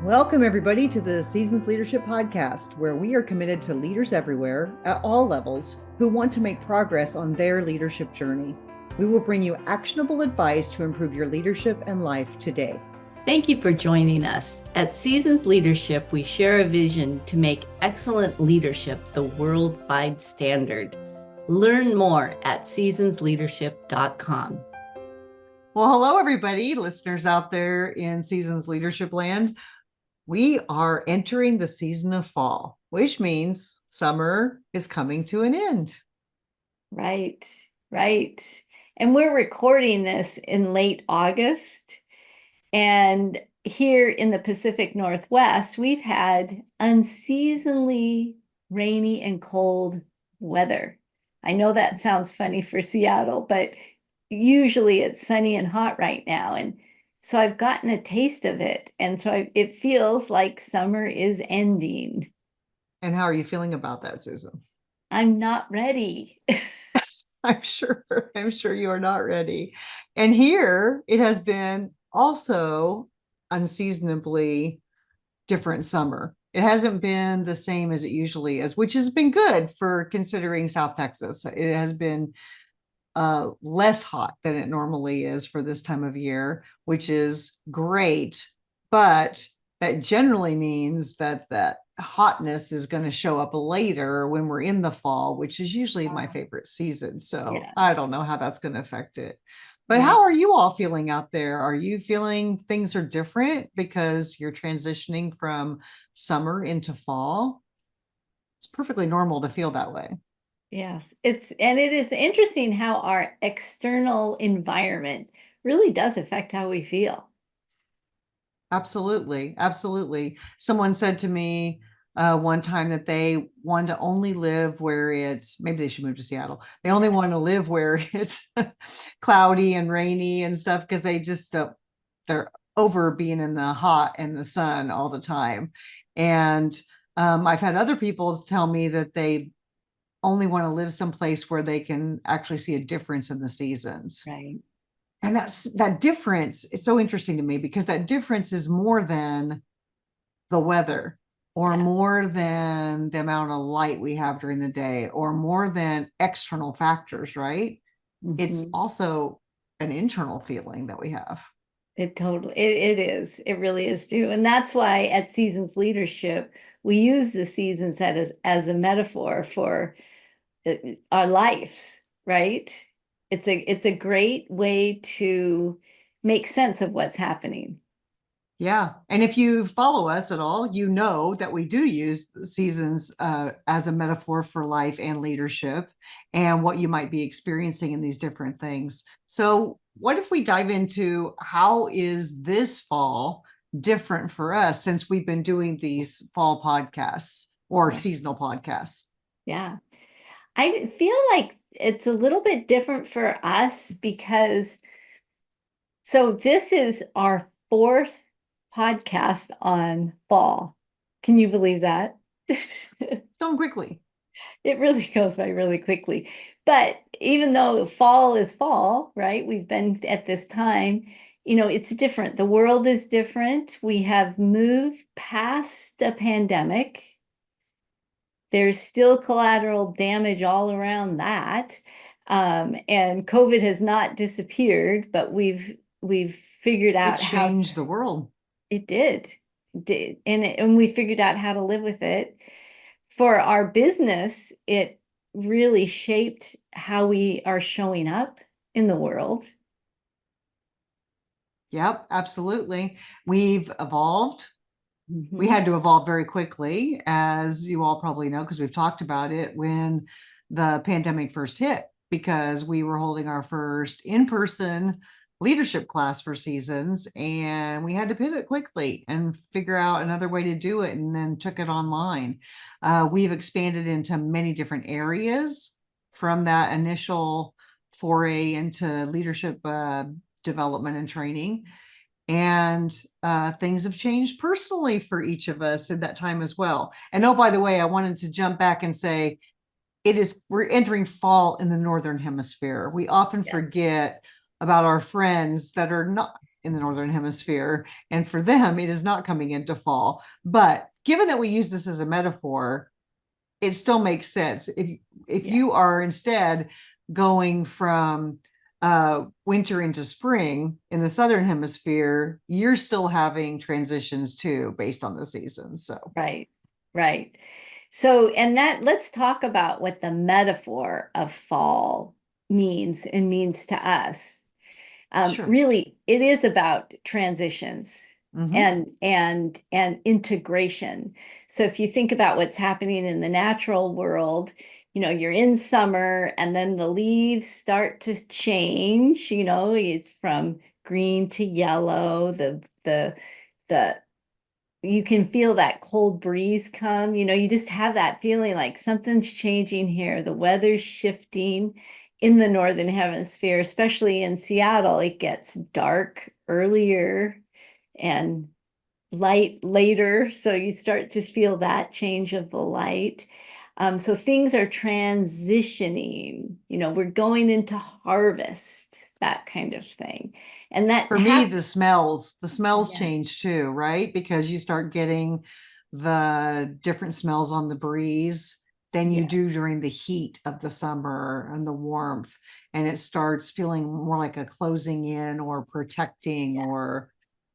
Welcome, everybody, to the Seasons Leadership Podcast, where we are committed to leaders everywhere at all levels who want to make progress on their leadership journey. We will bring you actionable advice to improve your leadership and life today. Thank you for joining us. At Seasons Leadership, we share a vision to make excellent leadership the worldwide standard. Learn more at seasonsleadership.com. Well, hello, everybody, listeners out there in Seasons Leadership Land. We are entering the season of fall, which means summer is coming to an end. Right. And we're recording this in late August. And here in the Pacific Northwest, we've had unseasonably rainy and cold weather. I know that sounds funny for Seattle, but usually it's sunny and hot right now. And so I've gotten a taste of it. And so it feels like summer is ending. And how are you feeling about that, Susan? I'm not ready. I'm sure you are not ready. And here it has been also unseasonably different summer. It hasn't been the same as it usually is, which has been good for considering South Texas. It has been less hot than it normally is for this time of year, which is great. But that generally means that hotness is going to show up later when we're in the fall, which is usually my favorite season. So yeah. I don't know how that's going to affect it. But how are you all feeling out there? Are you feeling things are different because you're transitioning from summer into fall? It's perfectly normal to feel that way. Yes, it is interesting how our external environment really does affect how we feel. Absolutely. Someone said to me one time that they want to only live where maybe they should move to Seattle. They only want to live where it's cloudy and rainy and stuff because they're over being in the hot and the sun all the time. And I've had other people tell me that they only want to live someplace where they can actually see a difference in the seasons. Right. And that difference, it's so interesting to me because that difference is more than the weather or more than the amount of light we have during the day or more than external factors, right? Mm-hmm. It's also an internal feeling that we have. It is. It really is too. And that's why at Seasons Leadership, we use the seasons as a metaphor for our lives, right? It's a great way to make sense of what's happening. Yeah. And if you follow us at all, you know that we do use seasons as a metaphor for life and leadership and what you might be experiencing in these different things. So what if we dive into how is this fall different for us since we've been doing these fall podcasts or seasonal podcasts? Yeah. I feel like it's a little bit different for us because this is our fourth podcast on fall. Can you believe that? So quickly. It really goes by really quickly. But even though fall is fall, right? We've been at this time, it's different. The world is different. We have moved past the pandemic. There's still collateral damage all around that. And COVID has not disappeared, but we've figured out how to change the world. It did. And we figured out how to live with it. For our business, it really shaped how we are showing up in the world. Yep, absolutely. We've evolved. Mm-hmm. We had to evolve very quickly, as you all probably know, because we've talked about it when the pandemic first hit, because we were holding our first in-person leadership class for seasons, and we had to pivot quickly and figure out another way to do it, and then took it online. We've expanded into many different areas from that initial foray into leadership development and training. And things have changed personally for each of us in that time as well. And oh, by the way, I wanted to jump back and say, we're entering fall in the Northern Hemisphere. We often forget about our friends that are not in the Northern Hemisphere. And for them, it is not coming into fall. But given that we use this as a metaphor, it still makes sense. If Yeah, you are instead going from winter into spring in the Southern Hemisphere, you're still having transitions too based on the seasons. So right, right. So, and that let's talk about what the metaphor of fall means and means to us. sure. Really, it is about transitions Mm-hmm. and integration. So if you think about what's happening in the natural world, you're in summer and then the leaves start to change, it's from green to yellow, the you can feel that cold breeze come, you just have that feeling like something's changing here. The weather's shifting in the northern hemisphere, especially in Seattle. It gets dark earlier and light later. So you start to feel that change of the light. So things are transitioning, we're going into harvest, that kind of thing. And that For me, happens. the smells Yes, change too, right? Because you start getting the different smells on the breeze than you do yes, during the heat of the summer and the warmth. And it starts feeling more like a closing in or protecting yes. or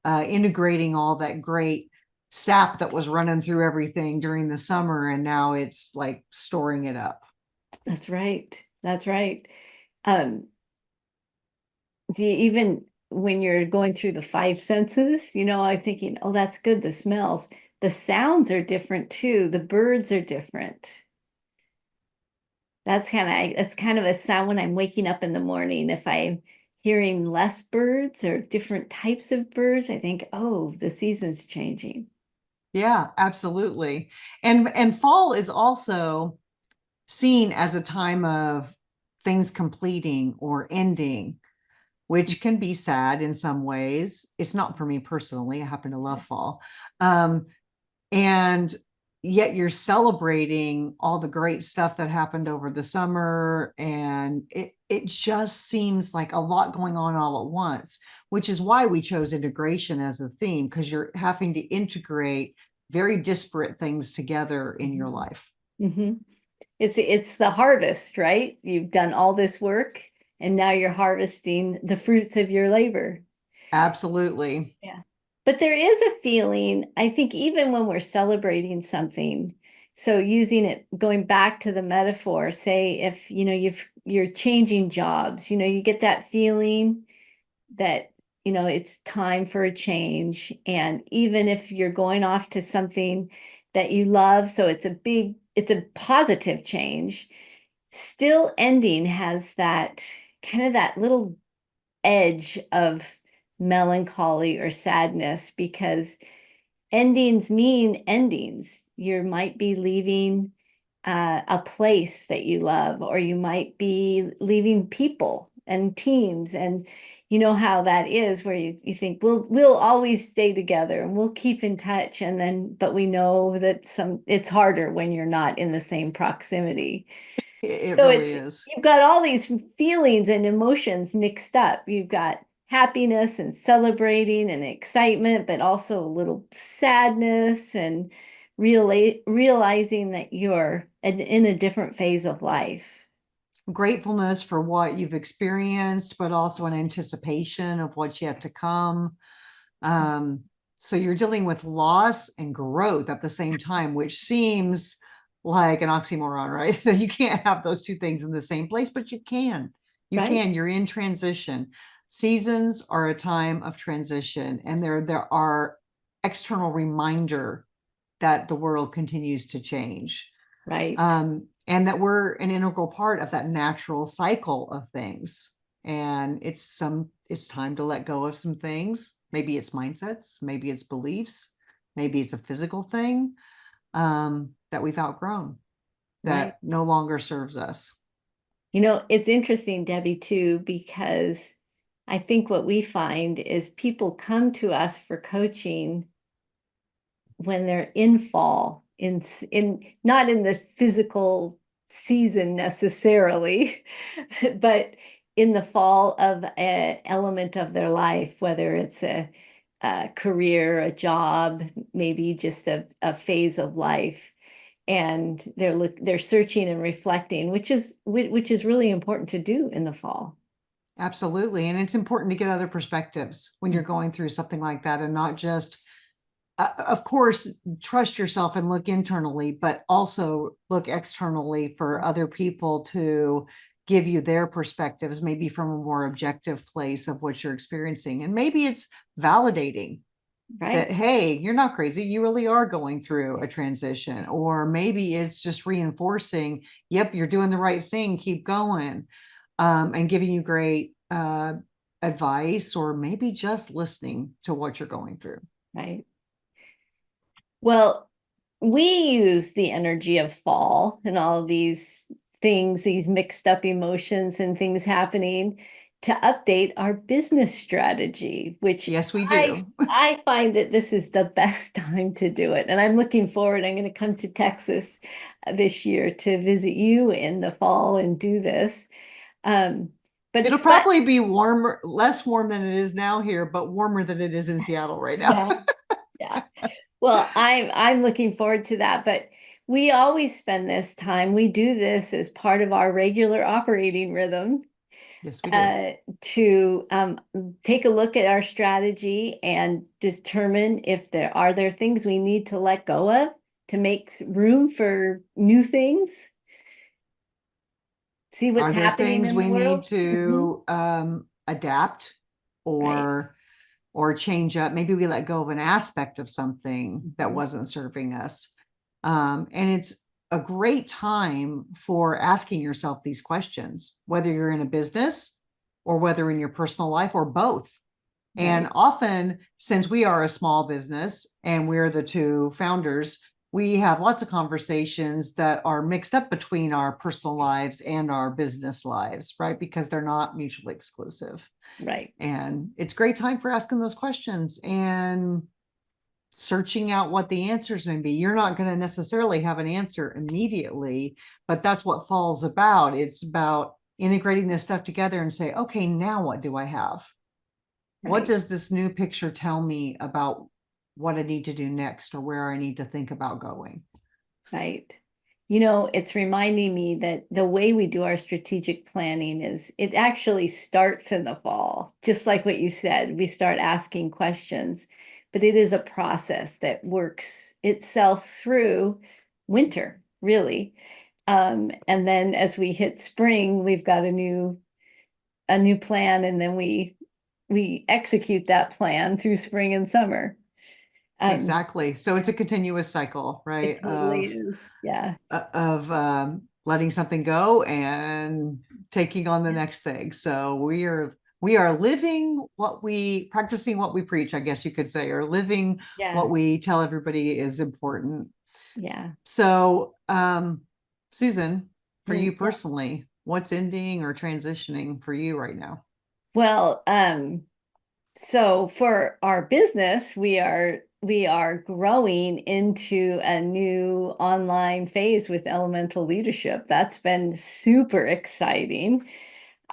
integrating all that great sap that was running through everything during the summer. And now it's like storing it up. That's right. That's right. Um, do you, even when you're going through the five senses, I'm thinking, oh, that's good. The smells, the sounds are different too. The birds are different. That's kind of a sound when I'm waking up in the morning. If I'm hearing less birds or different types of birds, I think, oh, the season's changing. Yeah, absolutely. And fall is also seen as a time of things completing or ending, which can be sad in some ways. It's not for me personally. I happen to love fall. Um, and yet you're celebrating all the great stuff that happened over the summer. And it just seems like a lot going on all at once, which is why we chose integration as a theme, because you're having to integrate very disparate things together in your Mhm. life. Mhm. It's the harvest, right? You've done all this work and now you're harvesting the fruits of your labor. Absolutely. Yeah. But there is a feeling, I think, even when we're celebrating something, so using it, going back to the metaphor, say if you're changing jobs, you get that feeling that it's time for a change. And even if you're going off to something that you love, so it's a positive change, still ending has that kind of that little edge of melancholy or sadness, because endings mean endings. You might be leaving a place that you love, or you might be leaving people and teams. And you know how that is, where you think we'll always stay together and we'll keep in touch. And then, but we know that it's harder when you're not in the same proximity. It So really it's is. you've got all these feelings and emotions mixed up. You've got happiness and celebrating and excitement, but also a little sadness and realizing that you're in a different phase of life. Gratefulness for what you've experienced, but also an anticipation of what's yet to come. Um, so you're dealing with loss and growth at the same time, which seems like an oxymoron, right? That you can't have those two things in the same place, but you can. You Right? can. You're in transition. Seasons are a time of transition, and there are external reminder that the world continues to change, Right. and that we're an integral part of that natural cycle of things. And it's time to let go of some things. Maybe it's mindsets, maybe it's beliefs, maybe it's a physical thing that we've outgrown Right. that no longer serves us. It's interesting, Debbie, too, because I think what we find is people come to us for coaching when they're in fall, in not in the physical season necessarily, but in the fall of an element of their life, whether it's a career, a job, maybe just a phase of life. And they're searching and reflecting, which is really important to do in the fall. Absolutely. And it's important to get other perspectives when you're going through something like that, and not just, of course, trust yourself and look internally, but also look externally for other people to give you their perspectives, maybe from a more objective place of what you're experiencing. And maybe it's validating Right. that, hey, you're not crazy. You really are going through a transition. Or maybe it's just reinforcing, yep, you're doing the right thing. Keep going. And giving you great advice, or maybe just listening to what you're going through. Right. Well, we use the energy of fall and all of these things, these mixed up emotions and things happening to update our business strategy, which Yes, we I do. I find that this is the best time to do it. And I'm looking forward. I'm going to come to Texas this year to visit you in the fall and do this. Um, but It'll it's fun. probably be warmer, less warm than it is now here, but warmer than it is in Seattle right now. Yeah, yeah. Well, I'm looking forward to that, but we always spend this time. We do this as part of our regular operating rhythm Yes, we do. to take a look at our strategy and determine if there things we need to let go of to make room for new things. See what's Are there happening things in the we need world. Mhm. to adapt, Right, or change up? Maybe we let go of an aspect of something that mhm. wasn't serving us. And it's a great time for asking yourself these questions, whether you're in a business or whether in your personal life, or both. And Right, often, since we are a small business and we're the two founders, we have lots of conversations that are mixed up between our personal lives and our business lives, right? Because they're not mutually exclusive. right, And it's a great time for asking those questions and searching out what the answers may be. You're not going to necessarily have an answer immediately, but that's what fall's about. It's about integrating this stuff together and say, okay, now what do I have? What right. does this new picture tell me about what I need to do next, or where I need to think about going? Right. You know, it's reminding me that the way we do our strategic planning is it actually starts in the fall, just like what you said. We start asking questions, but it is a process that works itself through winter, really. And then as we hit spring, we've got a new plan, and then we execute that plan through spring and summer. Um, Exactly. So it's a continuous cycle, it right? totally is. Yeah. Of letting something go and taking on the next thing. So we are living what we practicing what we preach, I guess you could say, or living Yeah. what we tell everybody is important. Yeah. So, Susan, for you Yeah. personally, what's ending or transitioning for you right now? Well, so for our business, we are growing into a new online phase with elemental leadership. That's been super exciting.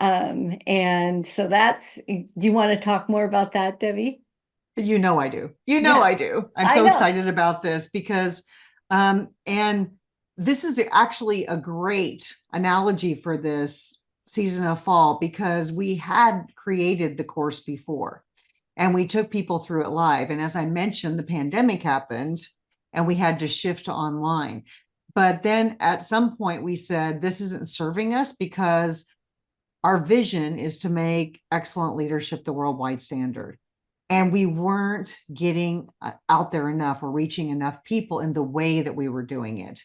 And so do you want to talk more about that, Debbie? You know I do. You know Yeah, I do. I'm I so know. excited about this because, and this is actually a great analogy for this season of fall, because we had created the course before and we took people through it live. And as I mentioned, the pandemic happened and we had to shift to online. But then at some point we said, this isn't serving us, because our vision is to make excellent leadership the worldwide standard. And we weren't getting out there enough or reaching enough people in the way that we were doing it.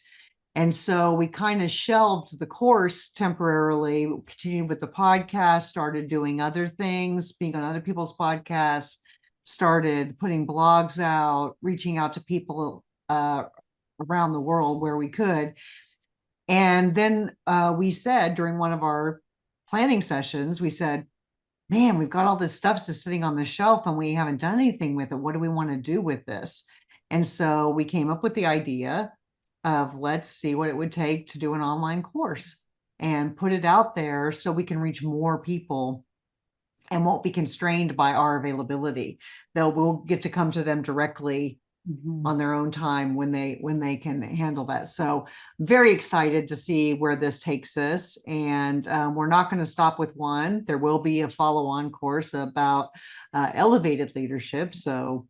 And so we kind of shelved the course temporarily, continued with the podcast, started doing other things, being on other people's podcasts, started putting blogs out, reaching out to people around the world where we could. And then we said during one of our planning sessions, we said, man, we've got all this stuff just sitting on the shelf and we haven't done anything with it. What do we want to do with this? And so we came up with the idea of, let's see what it would take to do an online course. and put it out there so we can reach more people and won't be constrained by our availability. We'll get to come to them directly on their own time when they can handle that. So very excited to see where this takes us. And we're not going to stop with one. There will be a follow-on course about elevated leadership. So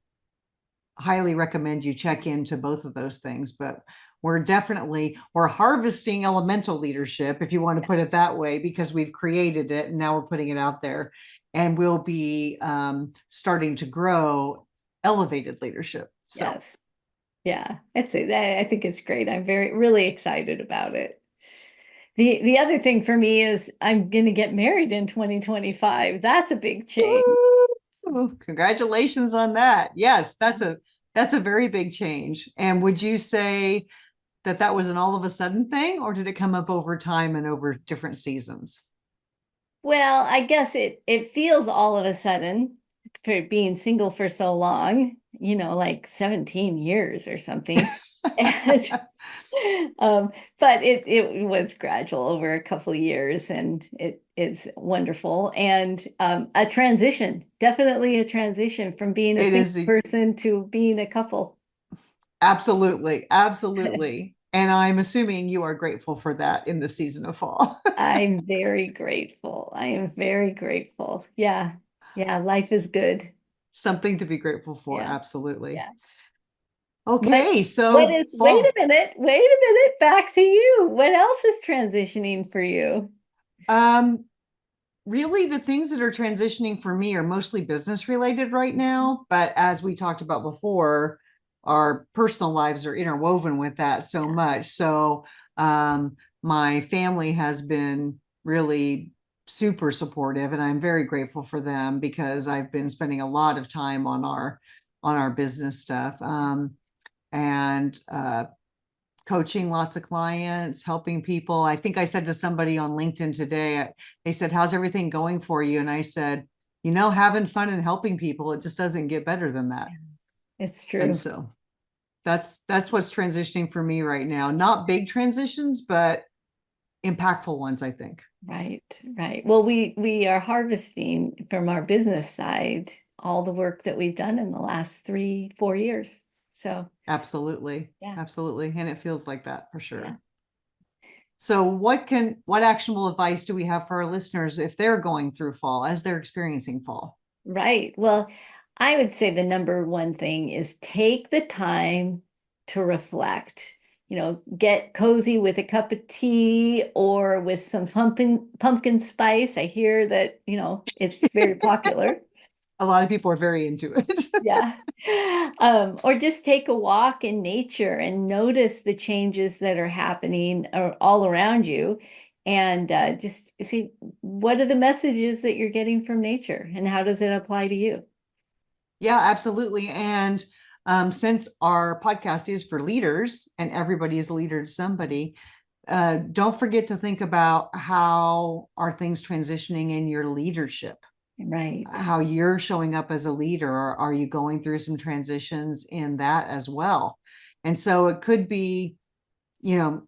highly recommend you check into both of those things. But we're harvesting elemental leadership, if you want to put it that way, because we've created it and now we're putting it out there. And we'll be starting to grow elevated leadership. So Yes. Yeah, I think it's great. I'm really excited about it. The other thing for me is I'm going to get married in 2025. That's a big change. Ooh, congratulations on that. Yes, that's a very big change. And would you say that that was an all of a sudden thing, or did it come up over time and over different seasons? Well, I guess it feels all of a sudden for being single for so long, like 17 years or something. And but it was gradual over a couple of years, and it is wonderful. And a transition, definitely a transition from being a It single is person to being a couple. absolutely, absolutely. And I'm assuming you are grateful for that in the season of fall. I'm very grateful. I am very grateful. Yeah. Yeah, life is good. Something to be grateful for. Yeah. Absolutely. Yeah. What Okay, what so is fall. wait a minute, back to you. What else is transitioning for you? Um, Really, the things that are transitioning for me are mostly business related right now. But as we talked about before, our personal lives are interwoven with that so much. So, my family has been really super supportive, and I'm very grateful for them because I've been spending a lot of time on our business stuff. And coaching lots of clients, helping people. I think I said to somebody on LinkedIn today, they said, "How's everything going for you?" And I said, having fun and helping people, it just doesn't get better than that. It's And true. so that's what's transitioning for me right now. Not big transitions, but impactful ones, I think. Right, right. Well, we are harvesting from our business side all the work that we've done in the last 3, 4 years. So Absolutely. yeah, Absolutely. And it feels like that for yeah. sure. So what actionable advice do we have for our listeners if they're going through fall, as they're experiencing fall? Right. Well, I would say the number one thing is take the time to reflect. Get cozy with a cup of tea or with some pumpkin spice. I hear that, it's very popular. A lot of people are very into it. Yeah. Or just take a walk in nature and notice the changes that are happening all around you, and just see what are the messages that you're getting from nature and how does it apply to you? Yeah, absolutely. And since our podcast is for leaders and everybody is a leader to somebody, don't forget to think about how are things transitioning in your leadership, Right. how you're showing up as a leader. Or are you going through some transitions in that as well? And so it could be, you know,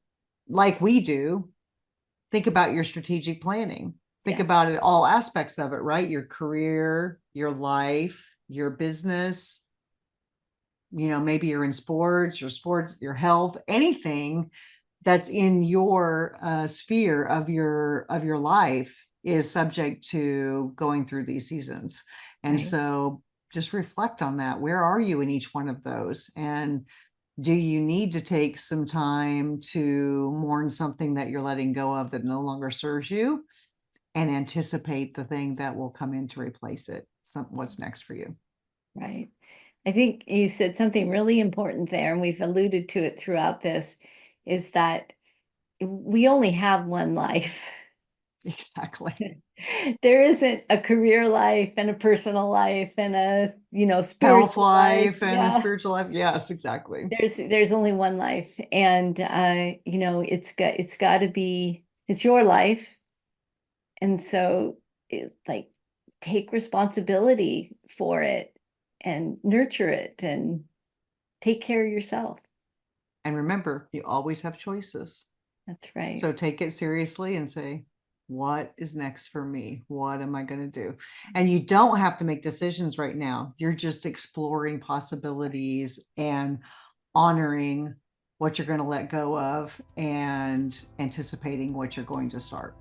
like we do, think about your strategic planning. Think Yeah. about it, all aspects of it, right? Your career, your life, your business, maybe you're in sports, your health, anything that's in your sphere of your life is subject to going through these seasons. And Right. so just reflect on that. Where are you in each one of those? And do you need to take some time to mourn something that you're letting go of that no longer serves you and anticipate the thing that will come in to replace it? What's next for you? Right. I think you said something really important there, and we've alluded to it throughout this, is that we only have one life. Exactly. There isn't a career life and a personal life and a, Health spiritual life. life and a Yeah. spiritual life. Yes, exactly. There's only one life, and it's got to be, it's your life. And so like take responsibility for it and nurture it and take care of yourself. And remember, you always have choices. That's right. So take it seriously and say, what is next for me? What am I going to do? And you don't have to make decisions right now. You're just exploring possibilities and honoring what you're going to let go of and anticipating what you're going to start.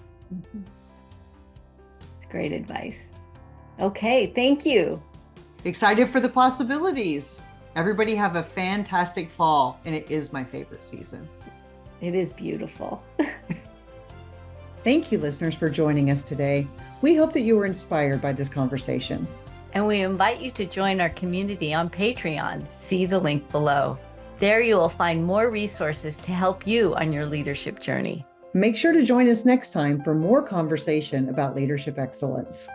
It's great advice. Okay, thank you. Excited for the possibilities. Everybody have a fantastic fall, and it is my favorite season. It is beautiful. Thank you, listeners, for joining us today. We hope that you were inspired by this conversation. And we invite you to join our community on Patreon. See the link below. There you will find more resources to help you on your leadership journey. Make sure to join us next time for more conversation about leadership excellence.